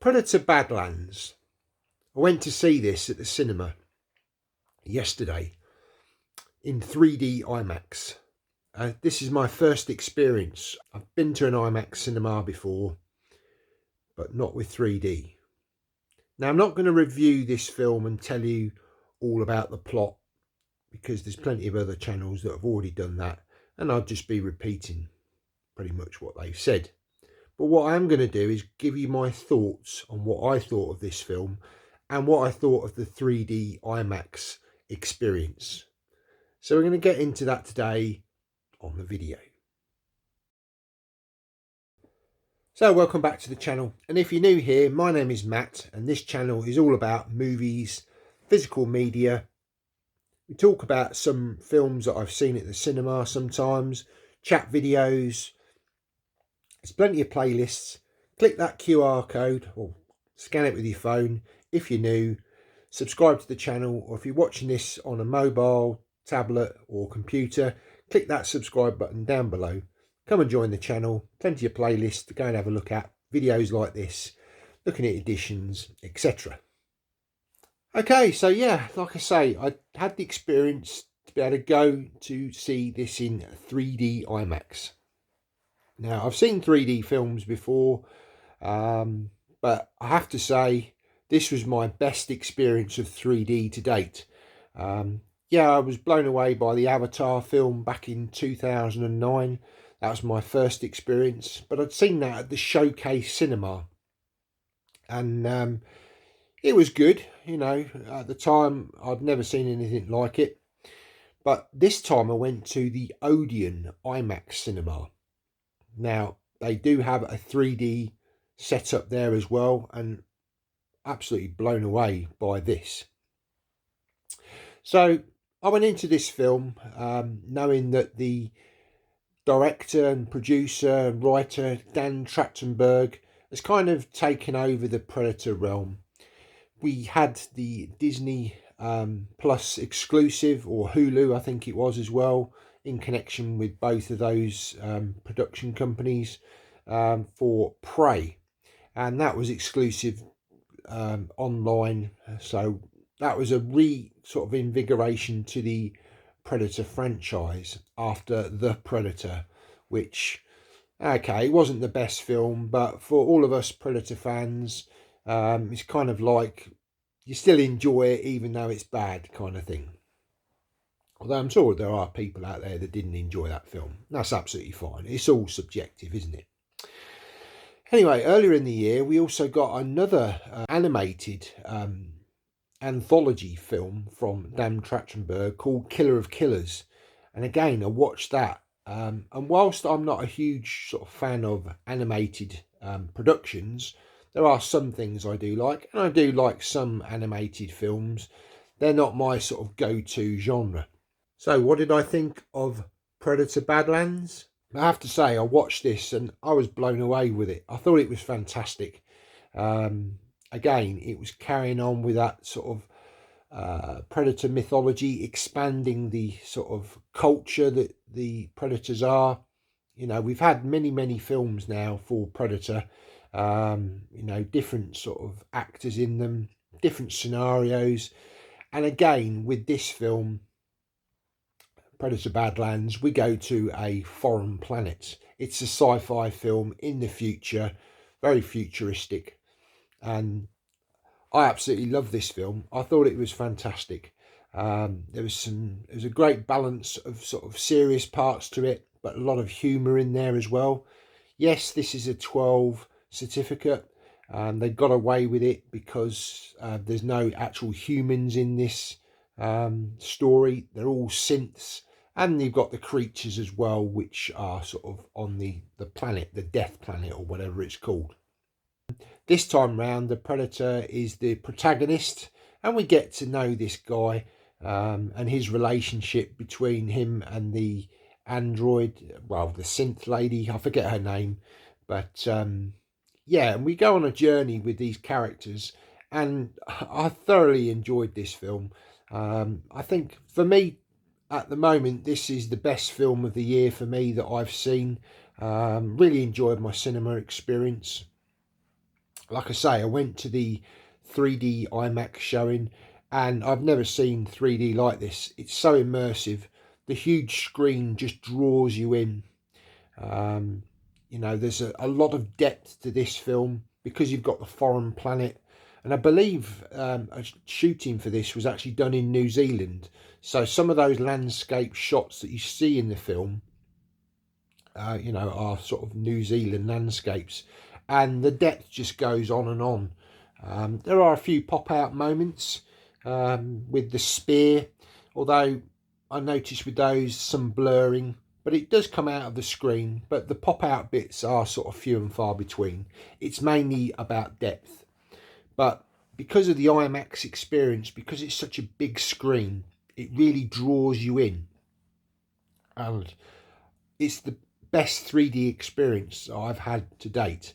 Predator Badlands. I went to see this at the cinema yesterday in 3D IMAX. This is my first experience. I've been to an IMAX cinema before, but not with 3D. Now, I'm not going to review this film and tell you all about the plot, because there's plenty of other channels that have already done that, and I'll just be repeating pretty much what they've said. But what I am going to do is give you my thoughts on what I thought of this film and what I thought of the 3D IMAX experience. So we're going to get into that today on the video. So welcome back to the channel, and if you're new here, my name is Matt, and this channel is all about movies, physical media. We talk about some films that I've seen at the cinema sometimes, chat videos. There's plenty of playlists. Click that QR code or scan it with your phone if you're new. Subscribe to the channel, or if you're watching this on a mobile, tablet or computer, click that subscribe button down below. Come and join the channel. Plenty of playlists to go and have a look at. Videos like this, looking at editions, etc. Okay, so yeah, like I say, I had the experience to be able to go to see this in 3D IMAX. Now, I've seen 3D films before, but I have to say this was my best experience of 3D to date. Yeah, I was blown away by the Avatar film back in 2009. That was my first experience, but I'd seen that at the Showcase Cinema, and it was good. You know, at the time I'd never seen anything like it, but this time I went to the Odeon IMAX Cinema. Now, they do have a 3D setup there as well, and absolutely blown away by this. So I went into this film knowing that the director and producer and writer Dan Trachtenberg has kind of taken over the Predator realm. We had the Disney Plus exclusive, or Hulu I think it was as well, in connection with both of those production companies for Prey, and that was exclusive online. So that was a sort of invigoration to the Predator franchise after The Predator, which, okay, it wasn't the best film, but for all of us Predator fans, it's kind of like you still enjoy it even though it's bad, kind of thing. Although I'm sure there are people out there that didn't enjoy that film. That's absolutely fine. It's all subjective, isn't it? Anyway, earlier in the year, we also got another animated anthology film from Dan Trachtenberg called Killer of Killers. And again, I watched that. And whilst I'm not a huge sort of fan of animated productions, there are some things I do like. And I do like some animated films. They're not my sort of go-to genre. So what did I think of Predator Badlands? I have to say, I watched this and I was blown away with it. I thought it was fantastic. Again, it was carrying on with that sort of Predator mythology, expanding the sort of culture that the Predators are. You know, we've had many films now for Predator, you know, different sort of actors in them, different scenarios. And again, with this film, Predator Badlands, we go to a foreign planet. It's a sci-fi film in the future, very futuristic, and I absolutely love this film. I thought it was fantastic. There was a great balance of sort of serious parts to it, but a lot of humour in there as well. Yes, this is a 12 certificate, and they got away with it because there's no actual humans in this story. They're all synths. And you've got the creatures as well, which are sort of on the planet, the Death Planet, or whatever it's called. This time round, the Predator is the protagonist, and we get to know this guy and his relationship between him and the android, well, the synth lady, I forget her name. But yeah, and we go on a journey with these characters, and I thoroughly enjoyed this film. I think for me, at the moment, this is the best film of the year for me that I've seen. Really enjoyed my cinema experience. Like I say, I went to the 3D IMAX showing, and I've never seen 3D like this. It's so immersive. The huge screen just draws you in. Um, you know, there's a lot of depth to this film because you've got the foreign planet. And I believe a shooting for this was actually done in New Zealand. So some of those landscape shots that you see in the film, you know, are sort of New Zealand landscapes. And the depth just goes on and on. There are a few pop-out moments with the spear, although I noticed with those some blurring, but it does come out of the screen, but the pop-out bits are sort of few and far between. It's mainly about depth. But because of the IMAX experience, because it's such a big screen, it really draws you in. And it's the best 3D experience I've had to date.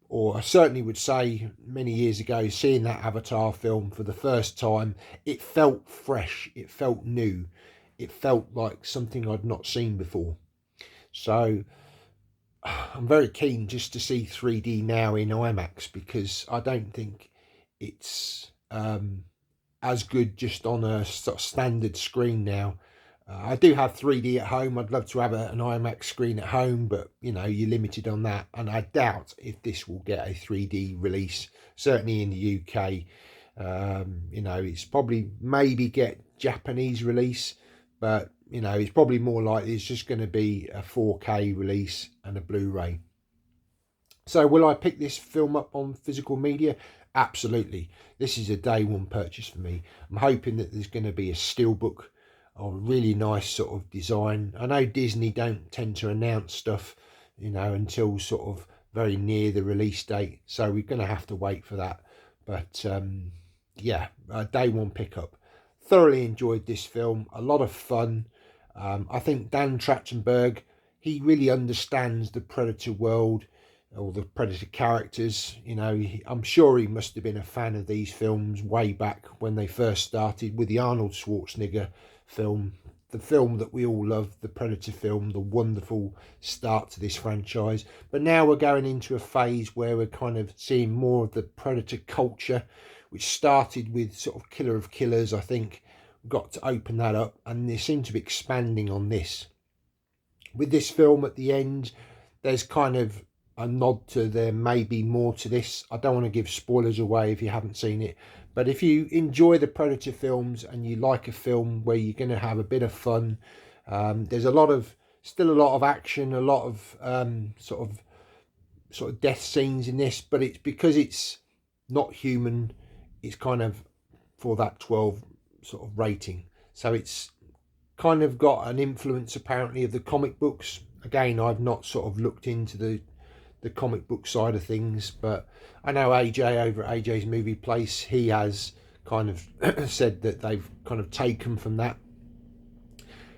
Or I certainly would say many years ago, seeing that Avatar film for the first time, it felt fresh, it felt new, it felt like something I'd not seen before. So I'm very keen just to see 3D now in IMAX, because I don't think it's as good just on a sort of standard screen now. I do have 3D at home. I'd love to have an IMAX screen at home, but you know, you're limited on that. And I doubt if this will get a 3D release, certainly in the UK. You know, it's probably maybe get Japanese release, but you know, it's probably more likely it's just going to be a 4K release and a Blu-ray. So will I pick this film up on physical media? Absolutely. This is a day one purchase for me. I'm hoping that there's going to be a steelbook of a really nice sort of design. I know Disney don't tend to announce stuff, you know, until sort of very near the release date. So we're going to have to wait for that. But yeah, day one pickup. Thoroughly enjoyed this film. A lot of fun. I think Dan Trachtenberg, he really understands the Predator world, all the Predator characters. You know, I'm sure he must have been a fan of these films way back when they first started with the Arnold Schwarzenegger film, the film that we all love, the Predator film, the wonderful start to this franchise. But now we're going into a phase where we're kind of seeing more of the Predator culture, which started with sort of Killer of Killers. I think we've got to open that up, and they seem to be expanding on this. With this film at the end, there's kind of a nod to there may be more to this. I don't want to give spoilers away if you haven't seen it, but if you enjoy the Predator films and you like a film where you're going to have a bit of fun, there's still a lot of action, a lot of sort of death scenes in this, but it's because it's not human, it's kind of for that 12 sort of rating. So it's kind of got an influence apparently of the comic books. Again, I've not sort of looked into the comic book side of things, but I know AJ over at AJ's Movie Place, he has kind of said that they've kind of taken from that.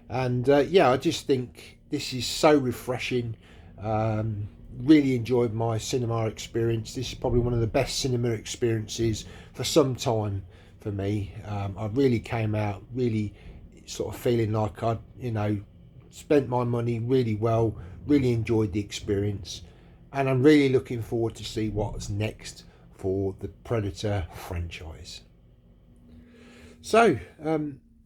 And yeah, I just think this is so refreshing. Really enjoyed my cinema experience. This is probably one of the best cinema experiences for some time for me. I really came out really sort of feeling like I'd, you know, spent my money really well, really enjoyed the experience. And I'm really looking forward to see what's next for the Predator franchise. So,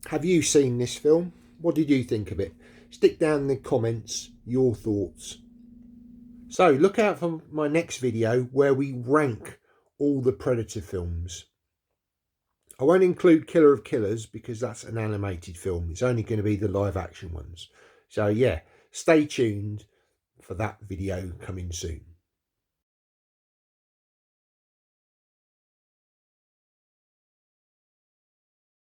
have you seen this film? What did you think of it? Stick down in the comments your thoughts. So, look out for my next video where we rank all the Predator films. I won't include Killer of Killers because that's an animated film. It's only going to be the live action ones. So, yeah, stay tuned for that video coming soon.